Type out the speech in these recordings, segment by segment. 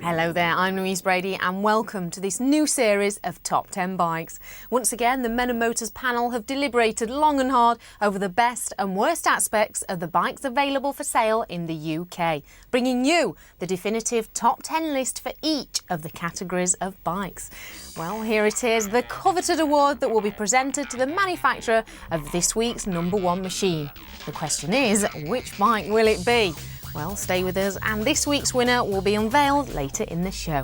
Hello there, I'm Louise Brady and welcome to this new series of Top 10 Bikes. Once again, the Men & Motors panel have deliberated long and hard over the best and worst aspects of the bikes available for sale in the UK, bringing you the definitive Top 10 list for each of the categories of bikes. Well, here it is, the coveted award that will be presented to the manufacturer of this week's #1 machine. The question is, which bike will it be? Well, stay with us and this week's winner will be unveiled later in the show.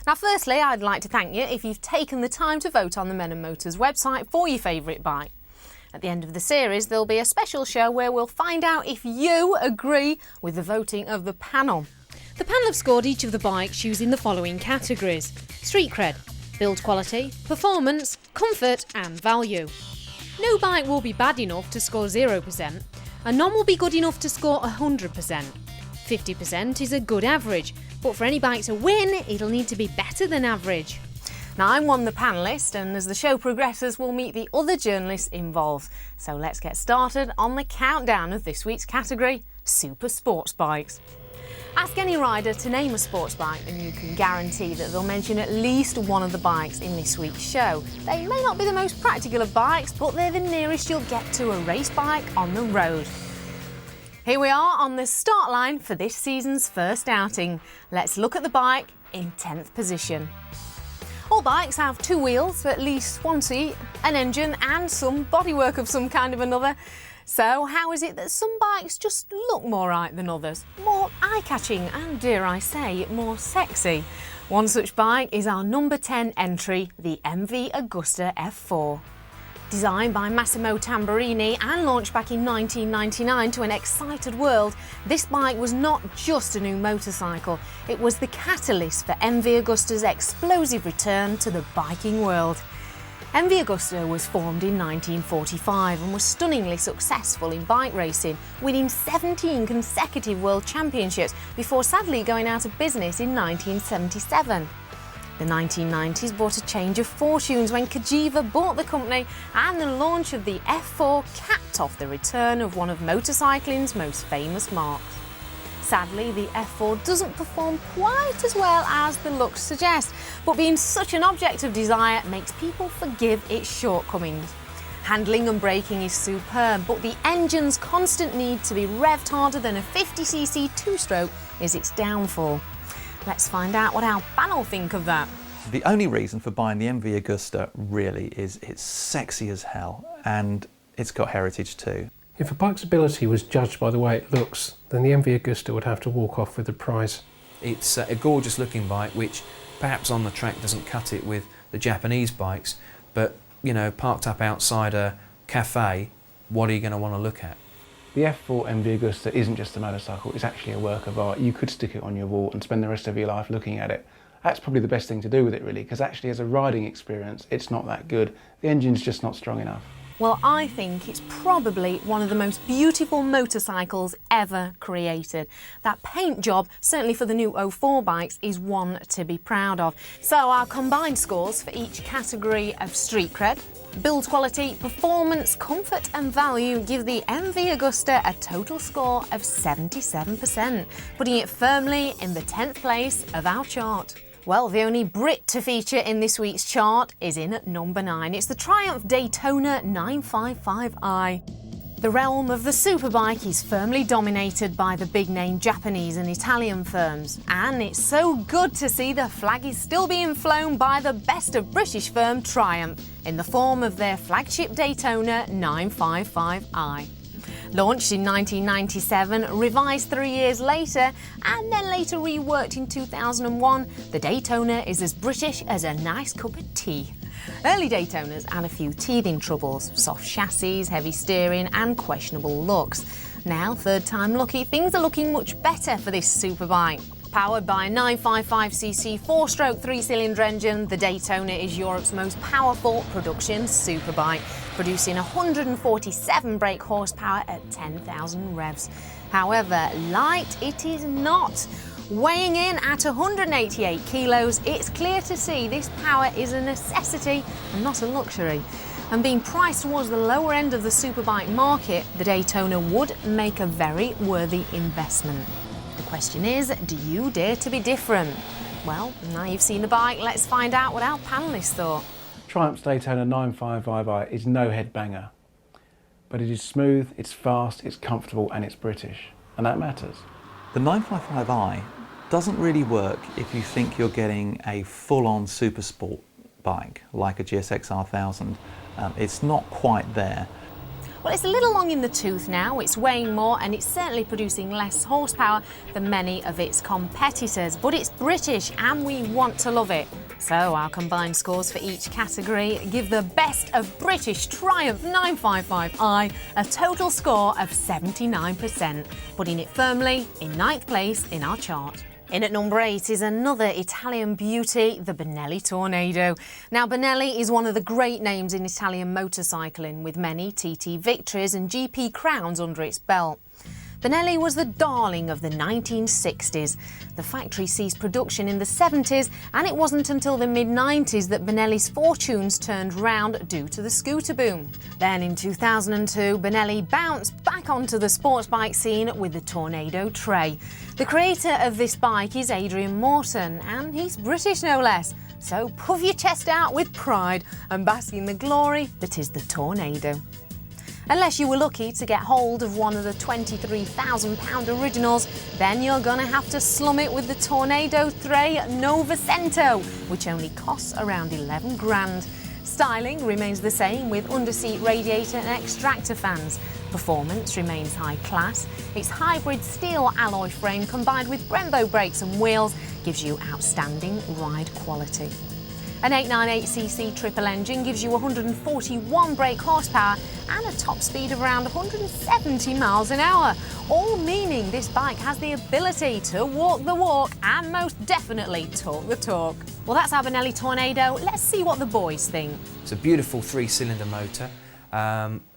Now, firstly, I'd like to thank you if you've taken the time to vote on the Men & Motors website for your favourite bike. At the end of the series, there'll be a special show where we'll find out if you agree with the voting of the panel. The panel have scored each of the bikes using the following categories: street cred, build quality, performance, comfort and value. No bike will be bad enough to score 0%. And none will be good enough to score 100%. 50% is a good average, but for any bike to win, it'll need to be better than average. Now, I'm one of the panellists, and as the show progresses, we'll meet the other journalists involved. So let's get started on the countdown of this week's category, Super Sports Bikes. Ask any rider to name a sports bike and you can guarantee that they'll mention at least one of the bikes in this week's show. They may not be the most practical of bikes, but they're the nearest you'll get to a race bike on the road. Here we are on the start line for this season's first outing. Let's look at the bike in 10th position. All bikes have two wheels, at least one seat, an engine and some bodywork of some kind of another. So how is it that some bikes just look more right than others? More eye-catching and, dare I say, more sexy. One such bike is our number 10 entry, the MV Agusta F4. Designed by Massimo Tamburini and launched back in 1999 to an excited world, this bike was not just a new motorcycle, it was the catalyst for MV Agusta's explosive return to the biking world. MV Agusta was formed in 1945 and was stunningly successful in bike racing, winning 17 consecutive world championships before sadly going out of business in 1977. The 1990s brought a change of fortunes when Cagiva bought the company, and the launch of the F4 capped off the return of one of motorcycling's most famous marques. Sadly, the F4 doesn't perform quite as well as the looks suggest, but being such an object of desire makes people forgive its shortcomings. Handling and braking is superb, but the engine's constant need to be revved harder than a 50cc two-stroke is its downfall. Let's find out what our panel think of that. The only reason for buying the MV Agusta really is it's sexy as hell and it's got heritage too. If a bike's ability was judged by the way it looks, then the MV Agusta would have to walk off with the prize. It's a gorgeous looking bike, which perhaps on the track doesn't cut it with the Japanese bikes, but you know, parked up outside a cafe, what are you going to want to look at? The F4 MV Agusta isn't just a motorcycle, it's actually a work of art. You could stick it on your wall and spend the rest of your life looking at it. That's probably the best thing to do with it really, because actually as a riding experience, it's not that good. The engine's just not strong enough. Well, I think it's probably one of the most beautiful motorcycles ever created. That paint job, certainly for the new 04 bikes, is one to be proud of. So our combined scores for each category of street cred, build quality, performance, comfort and value give the MV Agusta a total score of 77%, putting it firmly in the 10th place of our chart. Well, the only Brit to feature in this week's chart is in at number 9. It's the Triumph Daytona 955i. The realm of the superbike is firmly dominated by the big-name Japanese and Italian firms, and it's so good to see the flag is still being flown by the best of British firm Triumph in the form of their flagship Daytona 955i. Launched in 1997, revised 3 years later, and then later reworked in 2001, the Daytona is as British as a nice cup of tea. Early Daytonas had a few teething troubles, soft chassis, heavy steering and questionable looks. Now, third time lucky, things are looking much better for this superbike. Powered by a 955cc 4-stroke 3-cylinder engine, the Daytona is Europe's most powerful production superbike, producing 147 brake horsepower at 10,000 revs. However, light it is not. Weighing in at 188 kilos, it's clear to see this power is a necessity and not a luxury. And being priced towards the lower end of the superbike market, the Daytona would make a very worthy investment. The Question is, do you dare to be different? Well, now you've seen the bike, let's find out what our panellists thought. Triumph's Daytona 955i is no headbanger, but it is smooth, it's fast, it's comfortable and it's British, and that matters. The 955i doesn't really work if you think you're getting a full-on super sport bike like a GSX R1000. It's not quite there. Well, it's a little long in the tooth now, it's weighing more and it's certainly producing less horsepower than many of its competitors, but it's British and we want to love it. So our combined scores for each category give the best of British Triumph 955i a total score of 79%, putting it firmly in 9th place in our chart. In at number 8 is another Italian beauty, the Benelli Tornado. Now, Benelli is one of the great names in Italian motorcycling, with many TT victories and GP crowns under its belt. Benelli was the darling of the 1960s. The factory ceased production in the 70s, and it wasn't until the mid-90s that Benelli's fortunes turned round due to the scooter boom. Then in 2002, Benelli bounced back onto the sports bike scene with the Tornado Tray. The creator of this bike is Adrian Morton, and he's British no less. So puff your chest out with pride and bask in the glory that is the Tornado. Unless you were lucky to get hold of one of the £23,000 originals, then you're gonna have to slum it with the Tornado 3 Novecentro, which only costs around 11 grand. Styling remains the same with underseat radiator and extractor fans. Performance remains high class. Its hybrid steel alloy frame combined with Brembo brakes and wheels gives you outstanding ride quality. An 898cc triple engine gives you 141 brake horsepower and a top speed of around 170 miles an hour, all meaning this bike has the ability to walk the walk and most definitely talk the talk. Well, that's our Benelli Tornado. Let's see what the boys think. It's a beautiful 3-cylinder motor,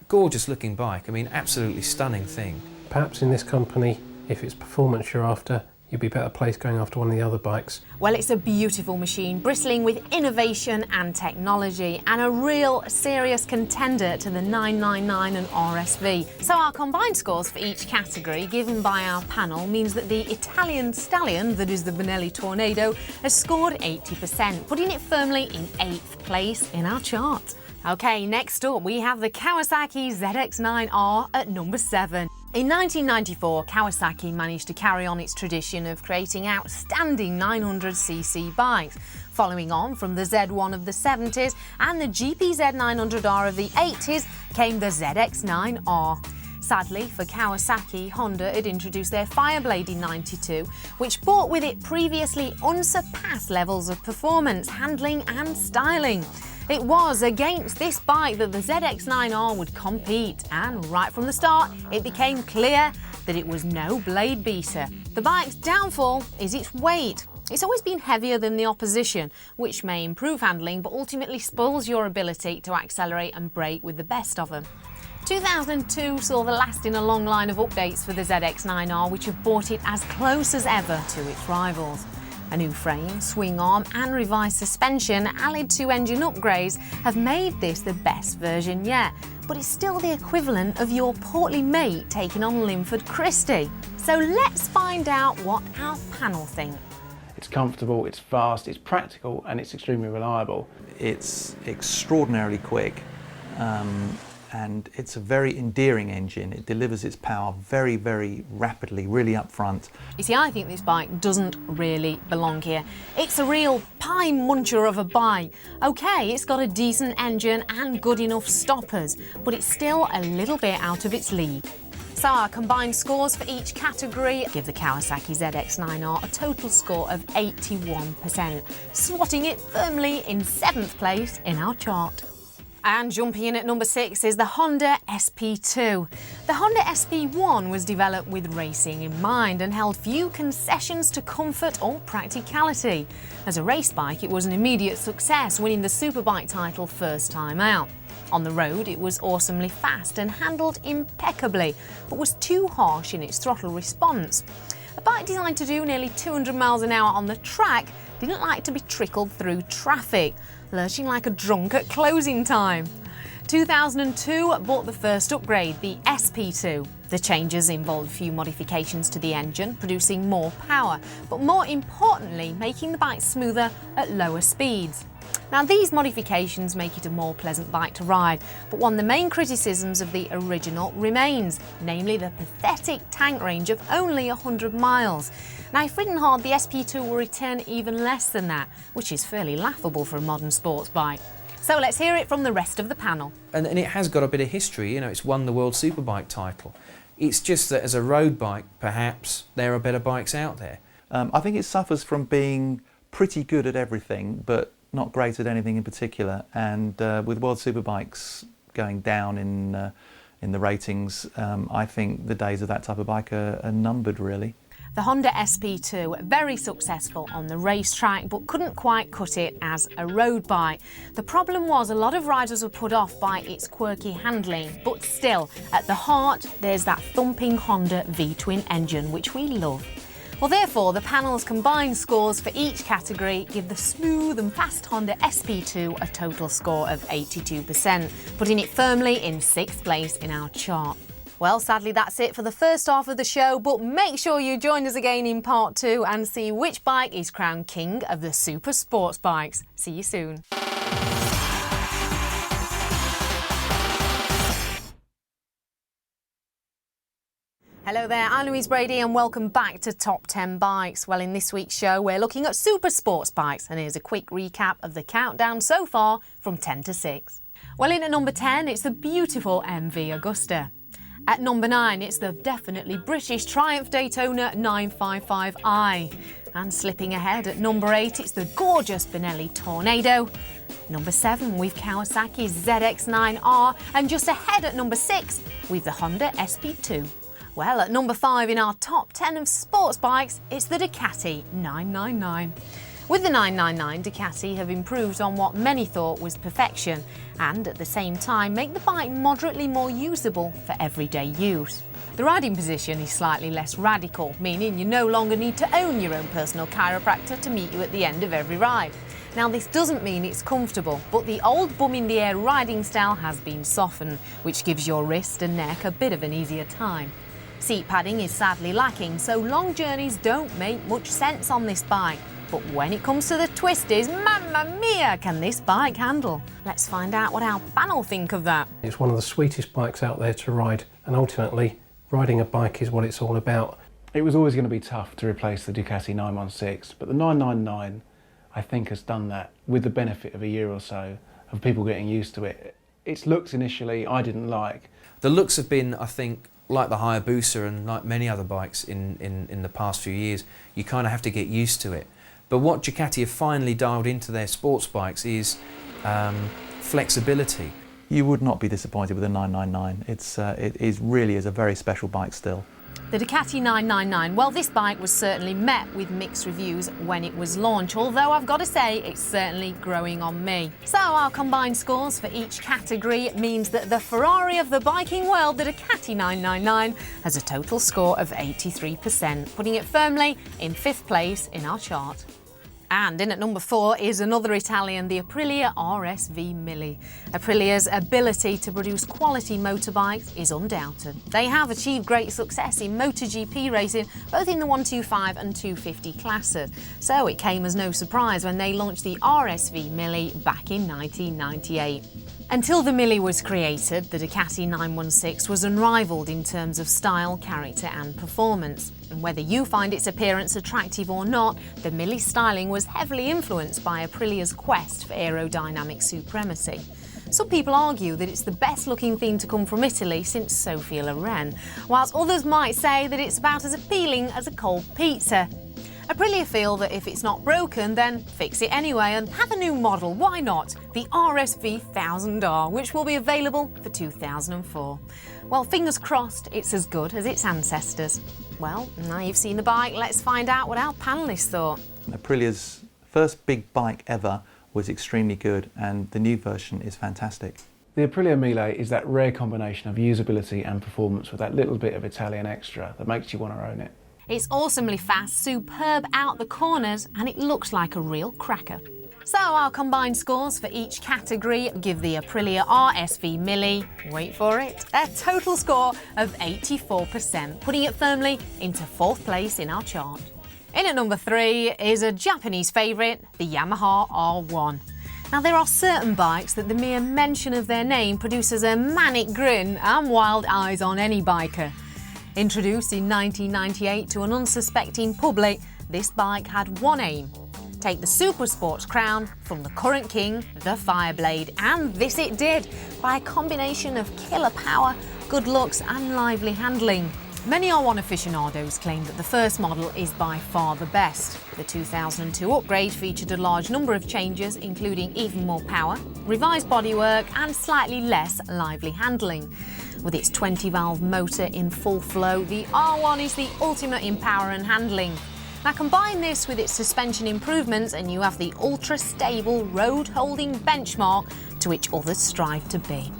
gorgeous looking bike. I mean, absolutely stunning thing. Perhaps in this company, if it's performance you're after, you'd be better placed going after one of the other bikes. Well, it's a beautiful machine, bristling with innovation and technology, and a real serious contender to the 999 and RSV. So our combined scores for each category given by our panel means that the Italian stallion, that is the Benelli Tornado, has scored 80%, putting it firmly in 8th place in our chart. Okay, next up we have the Kawasaki ZX9R at number 7. In 1994, Kawasaki managed to carry on its tradition of creating outstanding 900cc bikes. Following on from the Z1 of the 70s and the GPZ 900R of the 80s came the ZX9R. Sadly for Kawasaki, Honda had introduced their Fireblade in '92, which brought with it previously unsurpassed levels of performance, handling and styling. It was against this bike that the ZX9R would compete, and right from the start it became clear that it was no blade beater. The bike's downfall is its weight. It's always been heavier than the opposition, which may improve handling but ultimately spoils your ability to accelerate and brake with the best of them. 2002 saw the last in a long line of updates for the ZX9R, which have brought it as close as ever to its rivals. A new frame, swing arm and revised suspension, allied to engine upgrades, have made this the best version yet, but it's still the equivalent of your portly mate taking on Linford Christie. So let's find out what our panel think. It's comfortable, it's fast, it's practical and it's extremely reliable. It's extraordinarily quick, and it's a very endearing engine. It delivers its power very, very rapidly, really up front. You see, I think this bike doesn't really belong here. It's a real pie muncher of a bike. Okay, it's got a decent engine and good enough stoppers, but it's still a little bit out of its league. So our combined scores for each category give the Kawasaki ZX9R a total score of 81%, slotting it firmly in 7th place in our chart. And jumping in at number 6 is the Honda SP2. The Honda SP1 was developed with racing in mind and held few concessions to comfort or practicality. As a race bike, it was an immediate success, winning the Superbike title first time out. On the road, it was awesomely fast and handled impeccably, but was too harsh in its throttle response. A bike designed to do nearly 200 miles an hour on the track didn't like to be trickled through traffic, lurching like a drunk at closing time. 2002 brought the first upgrade, the SP2. The changes involved a few modifications to the engine, producing more power, but more importantly, making the bike smoother at lower speeds. Now, these modifications make it a more pleasant bike to ride, but one of the main criticisms of the original remains, namely the pathetic tank range of only 100 miles. Now, if ridden hard, the SP2 will return even less than that, which is fairly laughable for a modern sports bike. So let's hear it from the rest of the panel. And it has got a bit of history, you know, it's won the World Superbike title. It's just that as a road bike, perhaps there are better bikes out there. I think it suffers from being pretty good at everything, but not great at anything in particular. And with World Superbikes going down in the ratings, I think the days of that type of bike are numbered, really. The Honda SP2, very successful on the racetrack, but couldn't quite cut it as a road bike. The problem was a lot of riders were put off by its quirky handling, but still, at the heart, there's that thumping Honda V-twin engine, which we love. Well, therefore, the panel's combined scores for each category give the smooth and fast Honda SP2 a total score of 82%, putting it firmly in 6th place in our chart. Well, sadly, that's it for the first half of the show, but make sure you join us again in part 2 and see which bike is crowned king of the super sports bikes. See you soon. Hello there, I'm Louise Brady and welcome back to Top 10 Bikes. Well, in this week's show, we're looking at super sports bikes, and here's a quick recap of the countdown so far from 10 to 6. Well, in at number 10, it's the beautiful MV Agusta. At number 9, it's the definitely British Triumph Daytona 955i. And slipping ahead at number 8, it's the gorgeous Benelli Tornado. Number 7, we've Kawasaki's ZX-9R, and just ahead at number 6, we've the Honda SP2. Well, at number 5 in our top 10 of sports bikes, it's the Ducati 999. With the 999, Ducati have improved on what many thought was perfection, and at the same time make the bike moderately more usable for everyday use. The riding position is slightly less radical, meaning you no longer need to own your own personal chiropractor to meet you at the end of every ride. Now, this doesn't mean it's comfortable, but the old bum in the air riding style has been softened, which gives your wrist and neck a bit of an easier time. Seat padding is sadly lacking, so long journeys don't make much sense on this bike. But when it comes to the twisties, mamma mia, can this bike handle? Let's find out what our panel think of that. It's one of the sweetest bikes out there to ride, and ultimately, riding a bike is what it's all about. It was always going to be tough to replace the Ducati 916, but the 999, I think, has done that with the benefit of a year or so of people getting used to it. Its looks initially I didn't like. The looks have been, I think, like the Hayabusa and like many other bikes in the past few years, you kind of have to get used to it. But what Ducati have finally dialed into their sports bikes is flexibility. You would not be disappointed with the 999. It really is a very special bike still. The Ducati 999, well, this bike was certainly met with mixed reviews when it was launched, although I've got to say it's certainly growing on me. So our combined scores for each category means that the Ferrari of the biking world, the Ducati 999, has a total score of 83%, putting it firmly in 5th place in our chart. And in at number 4 is another Italian, the Aprilia RSV Mille. Aprilia's ability to produce quality motorbikes is undoubted. They have achieved great success in MotoGP racing, both in the 125 and 250 classes. So it came as no surprise when they launched the RSV Mille back in 1998. Until the Mille was created, the Ducati 916 was unrivaled in terms of style, character and performance. And whether you find its appearance attractive or not, the Mille's styling was heavily influenced by Aprilia's quest for aerodynamic supremacy. Some people argue that it's the best looking thing to come from Italy since Sophia Loren, whilst others might say that it's about as appealing as a cold pizza. Aprilia feel that if it's not broken, then fix it anyway and have a new model, why not? The RSV 1000R, which will be available for 2004. Well, fingers crossed it's as good as its ancestors. Well, now you've seen the bike, let's find out what our panellists thought. Aprilia's first big bike ever was extremely good, and the new version is fantastic. The Aprilia Mille is that rare combination of usability and performance with that little bit of Italian extra that makes you want to own it. It's awesomely fast, superb out the corners, and it looks like a real cracker. So our combined scores for each category give the Aprilia RSV Mille, wait for it, a total score of 84%, putting it firmly into 4th place in our chart. In at number 3 is a Japanese favourite, the Yamaha R1. Now there are certain bikes that the mere mention of their name produces a manic grin and wild eyes on any biker. Introduced in 1998 to an unsuspecting public, this bike had one aim: take the super sports crown from the current king, the Fireblade, and this it did by a combination of killer power, good looks and lively handling. Many R1 aficionados claim that the first model is by far the best. The 2002 upgrade featured a large number of changes, including even more power, revised bodywork and slightly less lively handling. With its 20-valve motor in full flow, the R1 is the ultimate in power and handling. Now combine this with its suspension improvements and you have the ultra-stable road-holding benchmark to which others strive to be.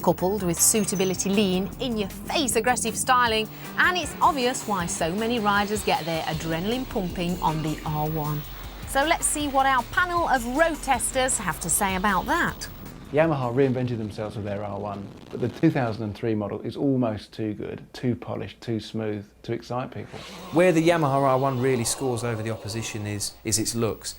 Coupled with suitability lean, in-your-face aggressive styling, and it's obvious why so many riders get their adrenaline pumping on the R1. So let's see what our panel of road testers have to say about that. Yamaha reinvented themselves with their R1, but the 2003 model is almost too good, too polished, too smooth to excite people. Where the Yamaha R1 really scores over the opposition is its looks.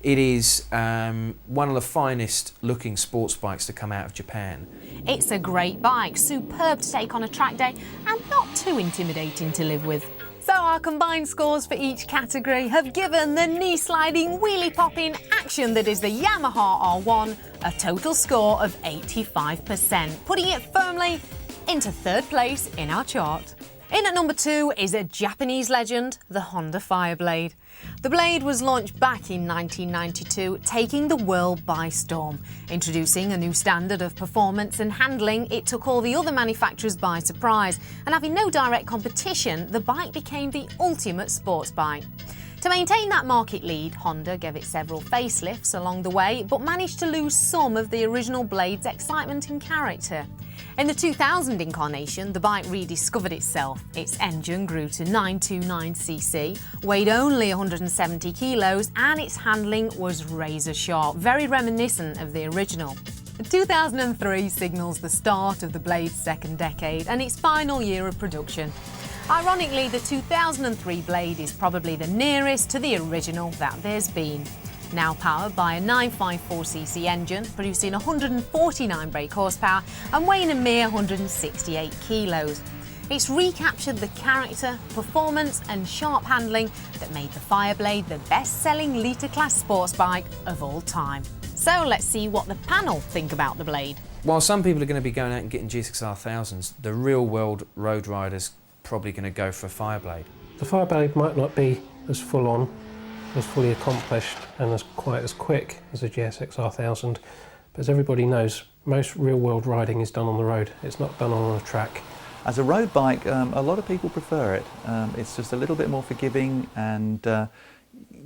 It is one of the finest looking sports bikes to come out of Japan. It's a great bike, superb to take on a track day and not too intimidating to live with. So our combined scores for each category have given the knee-sliding, wheelie-popping action that is the Yamaha R1 a total score of 85%, putting it firmly into 3rd place in our chart. In at number 2 is a Japanese legend, the Honda Fireblade. The Blade was launched back in 1992, taking the world by storm. Introducing a new standard of performance and handling, it took all the other manufacturers by surprise, and having no direct competition, the bike became the ultimate sports bike. To maintain that market lead, Honda gave it several facelifts along the way, but managed to lose some of the original Blade's excitement and character. In the 2000 incarnation, the bike rediscovered itself. Its engine grew to 929cc, weighed only 170 kilos, and its handling was razor sharp, very reminiscent of the original. 2003 signals the start of the Blade's 2nd decade and its final year of production. Ironically, the 2003 Blade is probably the nearest to the original that there's been. Now powered by a 954cc engine, producing 149 brake horsepower and weighing a mere 168 kilos. It's recaptured the character, performance and sharp handling that made the Fireblade the best-selling litre-class sports bike of all time. So let's see what the panel think about the Blade. While some people are going to be going out and getting GSXR 1000s, the real-world road riders probably going to go for a Fireblade. The Fireblade might not be as full-on, as fully accomplished and as quite as quick as a GSXR 1000, but as everybody knows, most real-world riding is done on the road. It's not done on a track. As a road bike, a lot of people prefer it. It's just a little bit more forgiving, and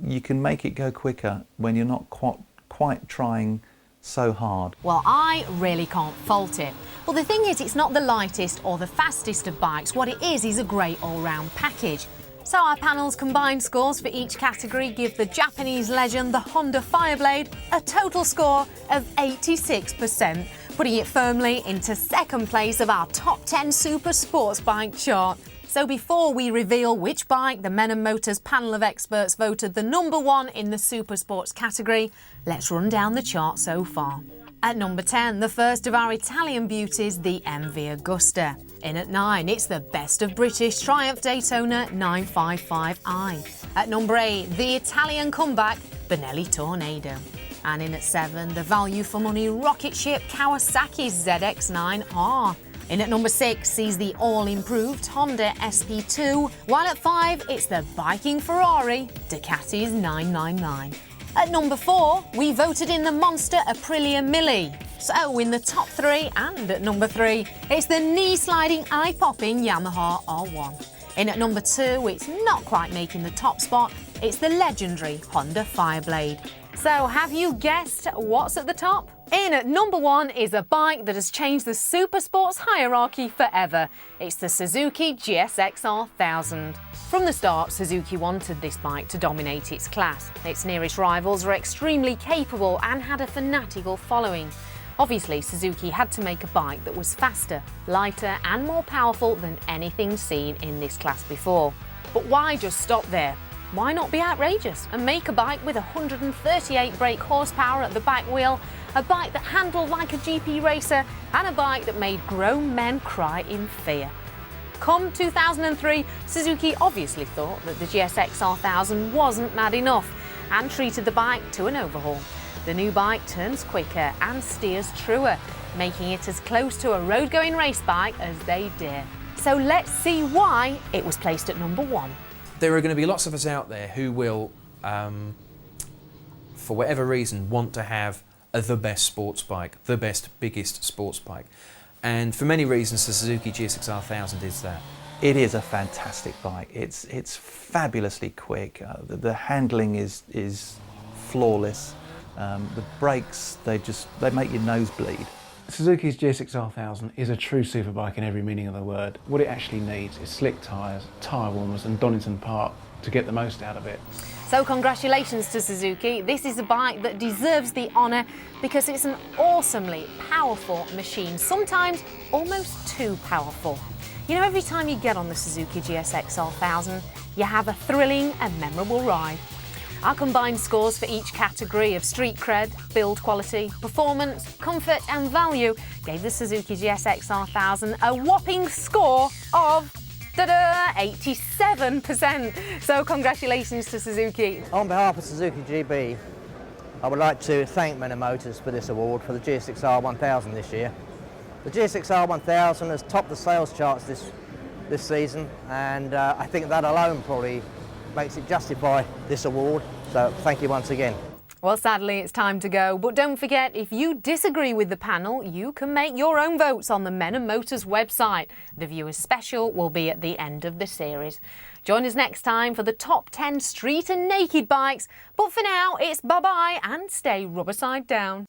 you can make it go quicker when you're not quite trying so hard. Well, I really can't fault it. Well, the thing is, it's not the lightest or the fastest of bikes. What it is a great all-round package. So our panel's combined scores for each category give the Japanese legend, the Honda Fireblade, a total score of 86%, putting it firmly into 2nd place of our top 10 super sports bike chart. So before we reveal which bike the Men & Motors panel of experts voted the number 1 in the super sports category, let's run down the chart so far. At number 10, the first of our Italian beauties, the MV Agusta. In at 9, it's the best of British Triumph Daytona 955i. At number 8, the Italian comeback, Benelli Tornado. And in at 7, the value for money rocket ship Kawasaki ZX9R. In at number 6 sees the all-improved Honda SP2, while at 5 it's the biking Ferrari Ducati's 999. At number 4, we voted in the monster Aprilia Mille. So in the top 3 and at number 3, it's the knee-sliding, eye-popping Yamaha R1. In at number 2, it's not quite making the top spot, it's the legendary Honda Fireblade. So have you guessed what's at the top? In at number 1 is a bike that has changed the super sports hierarchy forever. It's the Suzuki GSXR 1000. From the start, Suzuki wanted this bike to dominate its class. Its nearest rivals were extremely capable and had a fanatical following. Obviously, Suzuki had to make a bike that was faster, lighter and more powerful than anything seen in this class before. But why just stop there? Why not be outrageous and make a bike with 138 brake horsepower at the back wheel, a bike that handled like a GP racer, and a bike that made grown men cry in fear? Come 2003, Suzuki obviously thought that the GSX R1000 wasn't mad enough and treated the bike to an overhaul. The new bike turns quicker and steers truer, making it as close to a road-going race bike as they dare. So let's see why it was placed at number 1. There are going to be lots of us out there who will, for whatever reason, want to have the best sports bike, the best, biggest sports bike. And for many reasons, the Suzuki GSX R1000 is that. It is a fantastic bike. It's fabulously quick. The handling is flawless. The brakes, they make your nose bleed. Suzuki's GSX R1000 is a true superbike in every meaning of the word. What it actually needs is slick tyres, tyre warmers and Donington Park to get the most out of it. So congratulations to Suzuki. This is a bike that deserves the honour because it's an awesomely powerful machine, sometimes almost too powerful. You know, every time you get on the Suzuki GSX R1000, you have a thrilling and memorable ride. Our combined scores for each category of street cred, build quality, performance, comfort and value gave the Suzuki GSX R1000 a whopping score of 87%. So congratulations to Suzuki. On behalf of Suzuki GB, I would like to thank Mille Motors for this award for the GSX R1000 this year. The GSX R1000 has topped the sales charts this season, and I think that alone probably makes it justify this award. So thank you once again. Well, sadly, it's time to go. But don't forget, if you disagree with the panel, you can make your own votes on the Mille Motors website. The Viewers Special will be at the end of the series. Join us next time for the top 10 street and naked bikes. But for now, it's bye-bye and stay rubber side down.